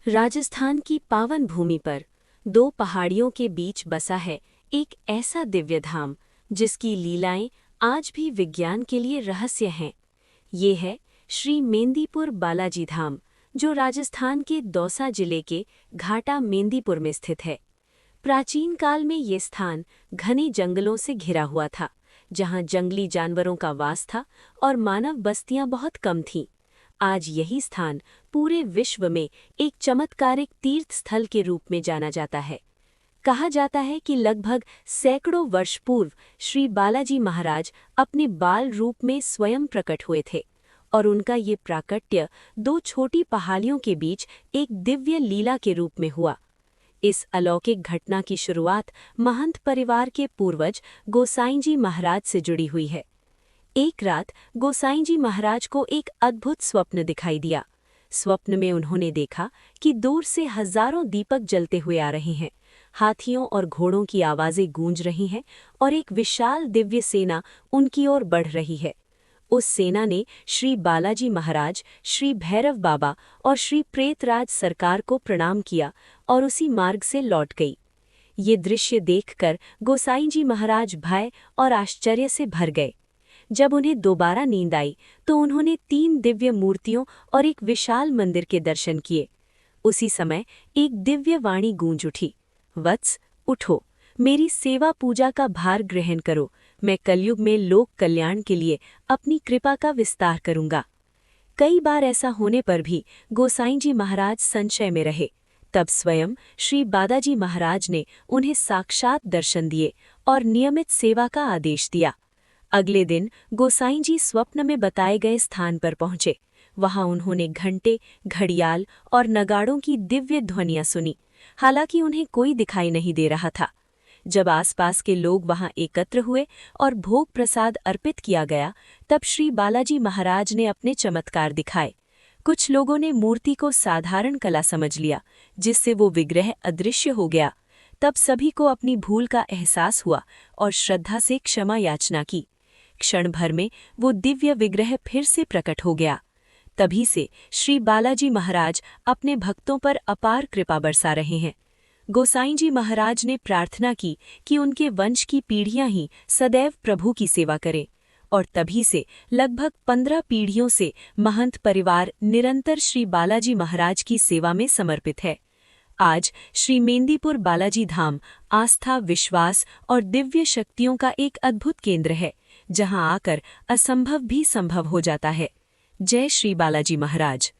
राजस्थान की पावन भूमि पर दो पहाड़ियों के बीच बसा है एक ऐसा दिव्य धाम जिसकी लीलाएं आज भी विज्ञान के लिए रहस्य हैं। ये है श्री मेंदीपुर बालाजी धाम, जो राजस्थान के दौसा जिले के घाटा मेंदीपुर में स्थित है। प्राचीन काल में ये स्थान घने जंगलों से घिरा हुआ था, जहाँ जंगली जानवरों का वास था और मानव बस्तियां बहुत कम थीं। आज यही स्थान पूरे विश्व में एक चमत्कारिक तीर्थ स्थल के रूप में जाना जाता है। कहा जाता है कि लगभग सैकड़ों वर्ष पूर्व श्री बालाजी महाराज अपने बाल रूप में स्वयं प्रकट हुए थे और उनका ये प्राकट्य दो छोटी पहाड़ियों के बीच एक दिव्य लीला के रूप में हुआ। इस अलौकिक घटना की शुरुआत महंत परिवार के पूर्वज गोसाई जी महाराज से जुड़ी हुई है। एक रात गोसाई जी महाराज को एक अद्भुत स्वप्न दिखाई दिया। स्वप्न में उन्होंने देखा कि दूर से हजारों दीपक जलते हुए आ रहे हैं, हाथियों और घोड़ों की आवाजें गूंज रही हैं और एक विशाल दिव्य सेना उनकी ओर बढ़ रही है। उस सेना ने श्री बालाजी महाराज, श्री भैरव बाबा और श्री प्रेतराज सरकार को प्रणाम किया और उसी मार्ग से लौट गई। ये दृश्य देखकर गोसाई जी महाराज भय और आश्चर्य से भर गए। जब उन्हें दोबारा नींद आई तो उन्होंने 3 दिव्य मूर्तियों और एक विशाल मंदिर के दर्शन किए। उसी समय एक दिव्य वाणी गूंज उठी, वत्स उठो, मेरी सेवा पूजा का भार ग्रहण करो। मैं कलयुग में लोक कल्याण के लिए अपनी कृपा का विस्तार करूंगा। कई बार ऐसा होने पर भी गोसाई जी महाराज संशय में रहे। तब स्वयं श्री बालाजी महाराज ने उन्हें साक्षात दर्शन दिए और नियमित सेवा का आदेश दिया। अगले दिन गोसाई जी स्वप्न में बताए गए स्थान पर पहुंचे। वहां उन्होंने घंटे, घड़ियाल और नगाड़ों की दिव्य ध्वनियां सुनी, हालांकि उन्हें कोई दिखाई नहीं दे रहा था। जब आसपास के लोग वहां एकत्र हुए और भोग प्रसाद अर्पित किया गया, तब श्री बालाजी महाराज ने अपने चमत्कार दिखाए। कुछ लोगों ने मूर्ति को साधारण कला समझ लिया, जिससे वो विग्रह अदृश्य हो गया। तब सभी को अपनी भूल का एहसास हुआ और श्रद्धा से क्षमा याचना की। क्षण भर में वो दिव्य विग्रह फिर से प्रकट हो गया। तभी से श्री बालाजी महाराज अपने भक्तों पर अपार कृपा बरसा रहे हैं। गोसाई जी महाराज ने प्रार्थना की कि उनके वंश की पीढ़ियां ही सदैव प्रभु की सेवा करें, और तभी से लगभग 15 पीढ़ियों से महंत परिवार निरंतर श्री बालाजी महाराज की सेवा में समर्पित है। आज श्री मेंदीपुर बालाजी धाम आस्था, विश्वास और दिव्य शक्तियों का एक अद्भुत केंद्र है, जहां आकर असंभव भी संभव हो जाता है। जय श्री बालाजी महाराज।